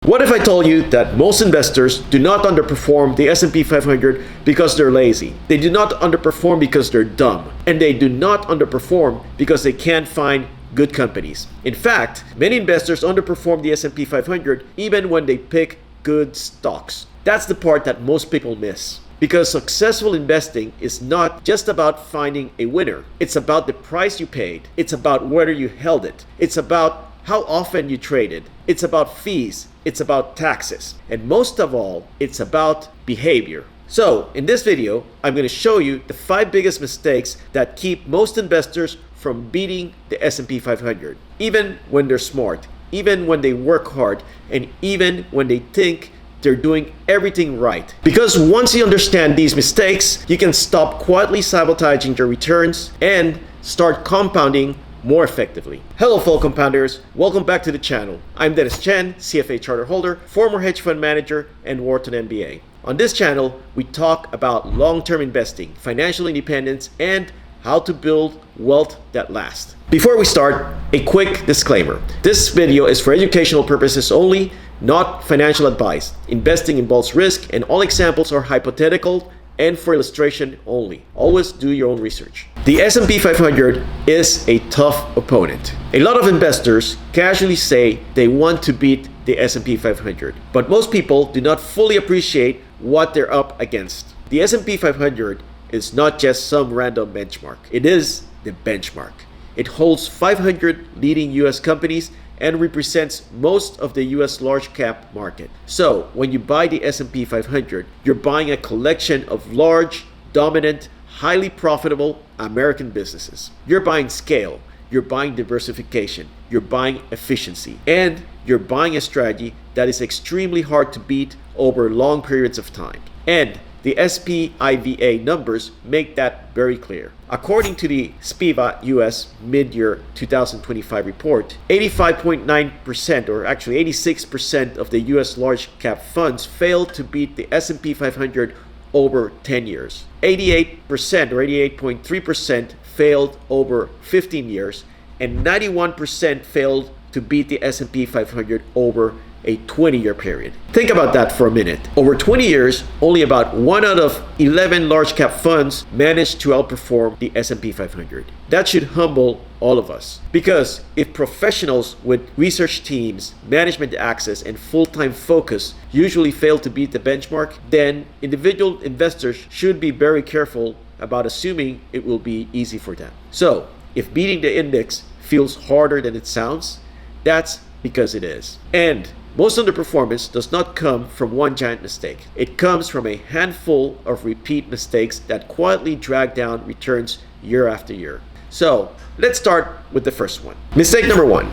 What if I told you that most investors do not underperform the S&P 500 because they're lazy? They do not underperform because they're dumb. And they do not underperform because they can't find good companies. In fact, many investors underperform the S&P 500 even when they pick good stocks. That's the part that most people miss. Because successful investing is not just about finding a winner. It's about the price you paid. It's about whether you held it. It's about how often you traded. It's about fees. It's about taxes. And most of all, it's about behavior. So in this video, I'm going to show you the 5 biggest mistakes that keep most investors from beating the S&P 500. Even when they're smart, even when they work hard, and even when they think they're doing everything right. Because once you understand these mistakes, you can stop quietly sabotaging your returns and start compounding more effectively. Hello fellow compounders, welcome back to the channel. I'm Chen, CFA charter holder, former hedge fund manager, and Wharton MBA. On this channel, we talk about long-term investing, financial independence, and how to build wealth that lasts. Before we start, a quick disclaimer. This video is for educational purposes only, not financial advice. Investing involves risk, and all examples are hypothetical and for illustration only. Always do your own research. The S&P 500 is a tough opponent. A lot of investors casually say they want to beat the S&P 500, but most people do not fully appreciate what they're up against. The S&P 500 is not just some random benchmark. It is the benchmark. It holds 500 leading US companies and represents most of the US large cap market. So when you buy the S&P 500, you're buying a collection of large, dominant, highly profitable American businesses. You're buying scale, you're buying diversification, you're buying efficiency, and you're buying a strategy that is extremely hard to beat over long periods of time. And the SPIVA numbers make that very clear. According to the SPIVA US mid-year 2025 report, 85.9% or actually 86% of the US large cap funds failed to beat the S&P 500 over 10 years. 88% or 88.3% failed over 15 years, and 91% failed to beat the S&P 500 over a 20-year period. Think about that for a minute. Over 20 years, only about 1 out of 11 large cap funds managed to outperform the S&P 500. That should humble all of us. Because if professionals with research teams, management access, and full-time focus usually fail to beat the benchmark, then individual investors should be very careful about assuming it will be easy for them. So, if beating the index feels harder than it sounds, that's because it is. And most underperformance does not come from one giant mistake. It comes from a handful of repeat mistakes that quietly drag down returns year after year. So let's start with the first one. Mistake number 1,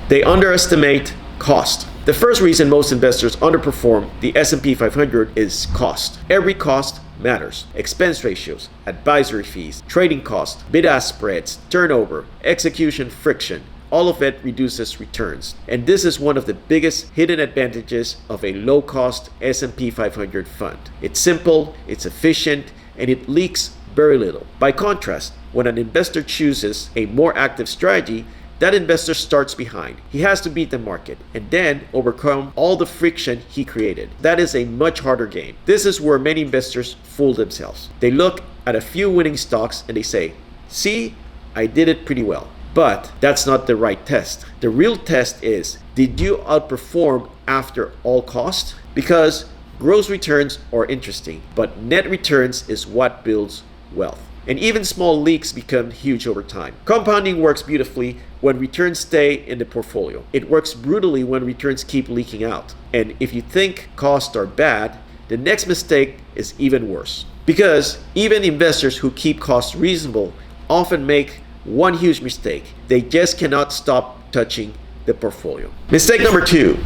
they underestimate cost. The first reason most investors underperform the S&P 500 is cost. Every cost matters. Expense ratios, advisory fees, trading costs, bid-ask spreads, turnover, execution friction, all of it reduces returns. And this is one of the biggest hidden advantages of a low-cost S&P 500 fund. It's simple, it's efficient, and it leaks very little. By contrast, when an investor chooses a more active strategy, that investor starts behind. He has to beat the market and then overcome all the friction he created. That is a much harder game. This is where many investors fool themselves. They look at a few winning stocks and they say, "See, I did it pretty well." But that's not the right test. The real test is, did you outperform after all costs? Because gross returns are interesting, but net returns is what builds wealth. And even small leaks become huge over time. Compounding works beautifully when returns stay in the portfolio. It works brutally when returns keep leaking out. And if you think costs are bad, the next mistake is even worse. Because even investors who keep costs reasonable often make one huge mistake. They just cannot stop touching the portfolio. Mistake number 2,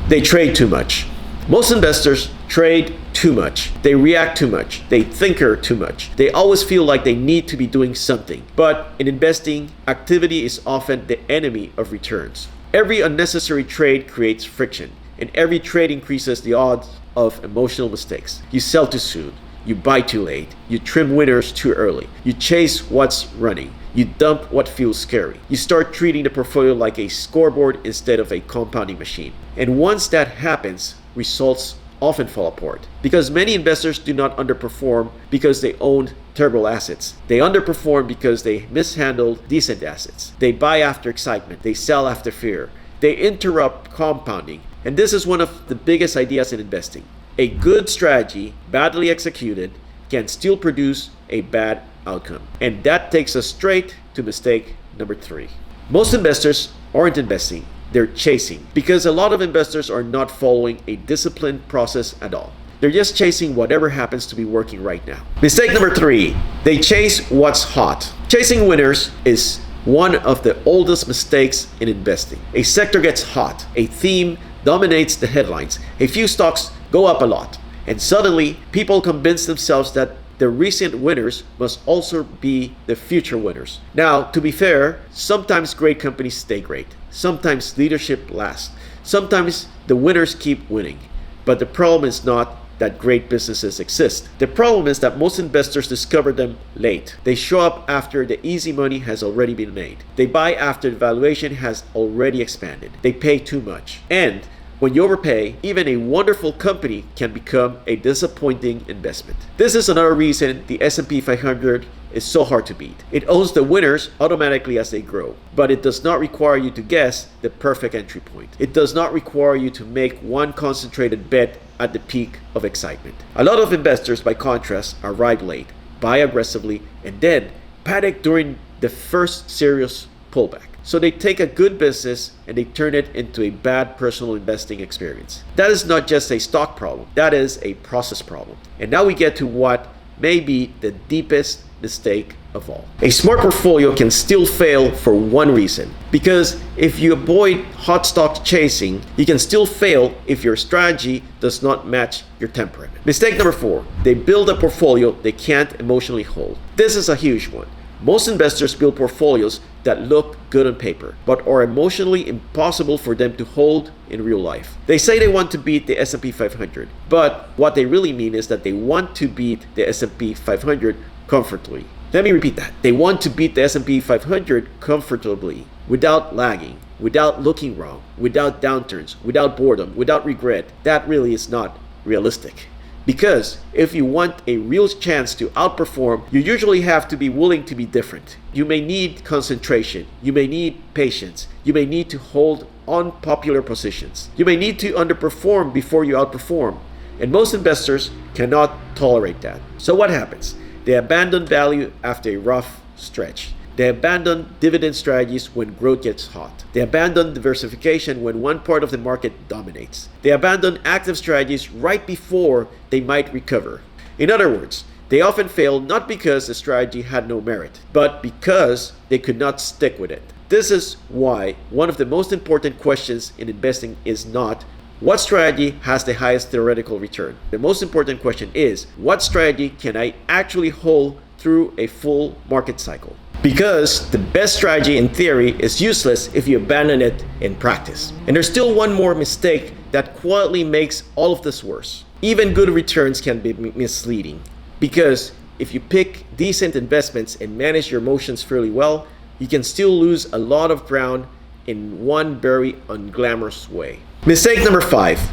they trade too much. Most investors trade too much. They react too much. They thinker too much. They always feel like they need to be doing something. But in investing, activity is often the enemy of returns. Every unnecessary trade creates friction, and every trade increases the odds of emotional mistakes. You sell too soon. You buy too late. You trim winners too early. You chase what's running. You dump what feels scary. You start treating the portfolio like a scoreboard instead of a compounding machine. And once that happens, results often fall apart because many investors do not underperform because they owned terrible assets. They underperform because they mishandled decent assets. They buy after excitement. They sell after fear. They interrupt compounding. And this is one of the biggest ideas in investing. A good strategy, badly executed, can still produce a bad outcome. And that takes us straight to mistake number 3. Most investors aren't investing. They're chasing, because a lot of investors are not following a disciplined process at all. They're just chasing whatever happens to be working right now. Mistake number 3, they chase what's hot. Chasing winners is one of the oldest mistakes in investing. A sector gets hot, a theme dominates the headlines, a few stocks go up a lot, and suddenly people convince themselves that the recent winners must also be the future winners. Now, to be fair, sometimes great companies stay great. Sometimes leadership lasts. Sometimes the winners keep winning. But the problem is not that great businesses exist. The problem is that most investors discover them late. They show up after the easy money has already been made. They buy after the valuation has already expanded. They pay too much. And when you overpay, even a wonderful company can become a disappointing investment. This is another reason the S&P 500 is so hard to beat. It owns the winners automatically as they grow, but it does not require you to guess the perfect entry point. It does not require you to make one concentrated bet at the peak of excitement. A lot of investors, by contrast, arrive late, buy aggressively, and then panic during the first serious pullback. So they take a good business and they turn it into a bad personal investing experience. That is not just a stock problem. That is a process problem. And now we get to what may be the deepest mistake of all. A smart portfolio can still fail for one reason. Because if you avoid hot stock chasing, you can still fail if your strategy does not match your temperament. Mistake number 4, they build a portfolio they can't emotionally hold. This is a huge one. Most investors build portfolios that look good on paper, but are emotionally impossible for them to hold in real life. They say they want to beat the S&P 500, but what they really mean is that they want to beat the S&P 500 comfortably. Let me repeat that. They want to beat the S&P 500 comfortably, without lagging, without looking wrong, without downturns, without boredom, without regret. That really is not realistic. Because if you want a real chance to outperform, you usually have to be willing to be different. You may need concentration. You may need patience. You may need to hold unpopular positions. You may need to underperform before you outperform. And most investors cannot tolerate that. So what happens? They abandon value after a rough stretch. They abandon dividend strategies when growth gets hot. They abandon diversification when one part of the market dominates. They abandon active strategies right before they might recover. In other words, they often fail not because the strategy had no merit, but because they could not stick with it. This is why one of the most important questions in investing is not what strategy has the highest theoretical return. The most important question is, what strategy can I actually hold through a full market cycle? Because the best strategy in theory is useless if you abandon it in practice. And there's still one more mistake that quietly makes all of this worse. Even good returns can be misleading. Because if you pick decent investments and manage your emotions fairly well, you can still lose a lot of ground in one very unglamorous way. Mistake number 5,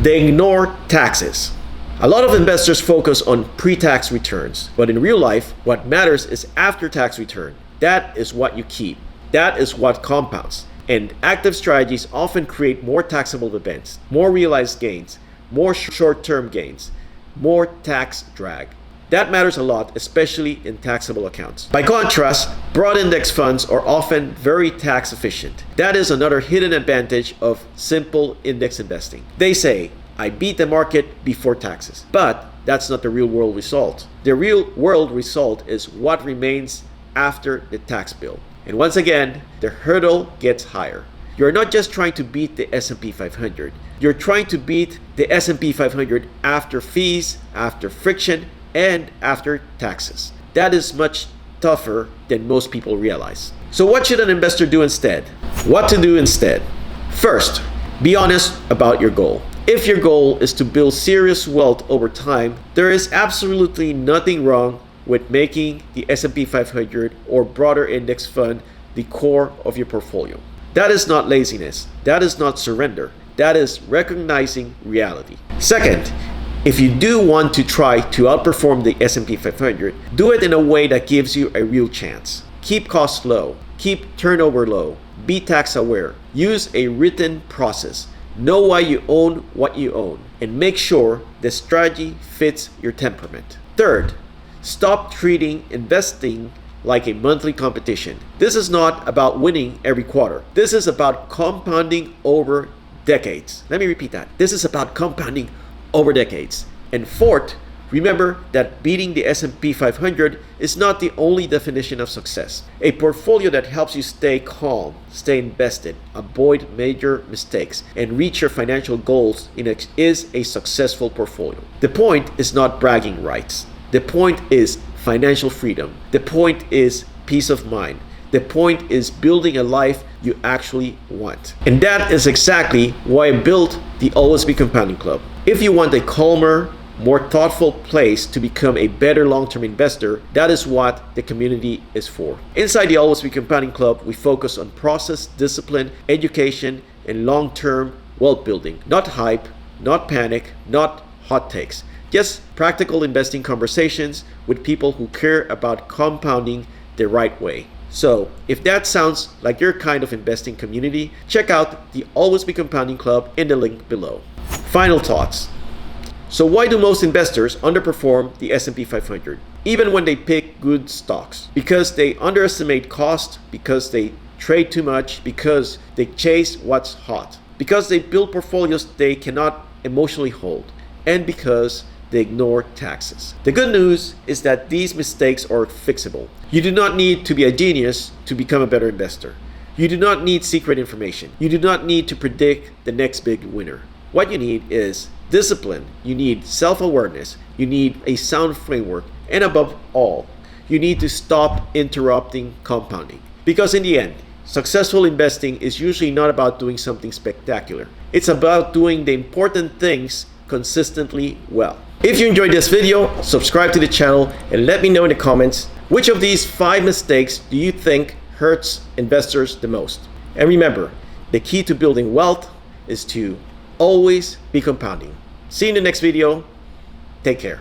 they ignore taxes. A lot of investors focus on pre-tax returns, but in real life, what matters is after-tax return. That is what you keep. That is what compounds. And active strategies often create more taxable events, more realized gains, more short-term gains, more tax drag. That matters a lot, especially in taxable accounts. By contrast, broad index funds are often very tax efficient. That is another hidden advantage of simple index investing. They say, I beat the market before taxes. But that's not the real world result. The real world result is what remains after the tax bill. And once again, the hurdle gets higher. You're not just trying to beat the S&P 500. You're trying to beat the S&P 500 after fees, after friction, and after taxes. That is much tougher than most people realize. So what should an investor do instead? What to do instead? First, be honest about your goal. If your goal is to build serious wealth over time, there is absolutely nothing wrong with making the S&P 500 or broader index fund the core of your portfolio. That is not laziness. That is not surrender. That is recognizing reality. Second, if you do want to try to outperform the S&P 500, do it in a way that gives you a real chance. Keep costs low. Keep turnover low. Be tax aware. Use a written process. Know why you own what you own, and make sure the strategy fits your temperament. Third, stop treating investing like a monthly competition. This is not about winning every quarter. This is about compounding over decades. Let me repeat that. This is about compounding over decades. And fourth, remember that beating the S&P 500 is not the only definition of success. A portfolio that helps you stay calm, stay invested, avoid major mistakes, and reach your financial goals is a successful portfolio. The point is not bragging rights. The point is financial freedom. The point is peace of mind. The point is building a life you actually want. And that is exactly why I built the Always Be Compounding Club. If you want a calmer, more thoughtful place to become a better long-term investor, that is what the community is for. Inside the Always Be Compounding Club, we focus on process, discipline, education, and long-term wealth building. Not hype, not panic, not hot takes. Just practical investing conversations with people who care about compounding the right way. So, if that sounds like your kind of investing community, check out the Always Be Compounding Club in the link below. Final thoughts. So why do most investors underperform the S&P 500, even when they pick good stocks? Because they underestimate cost, because they trade too much, because they chase what's hot, because they build portfolios they cannot emotionally hold, and because they ignore taxes. The good news is that these mistakes are fixable. You do not need to be a genius to become a better investor. You do not need secret information. You do not need to predict the next big winner. What you need is discipline. You need self-awareness. You need a sound framework. And above all, you need to stop interrupting compounding. Because in the end, successful investing is usually not about doing something spectacular. It's about doing the important things consistently well. If you enjoyed this video, subscribe to the channel and let me know in the comments which of these 5 mistakes do you think hurts investors the most. And remember, the key to building wealth is to always be compounding. See you in the next video. Take care.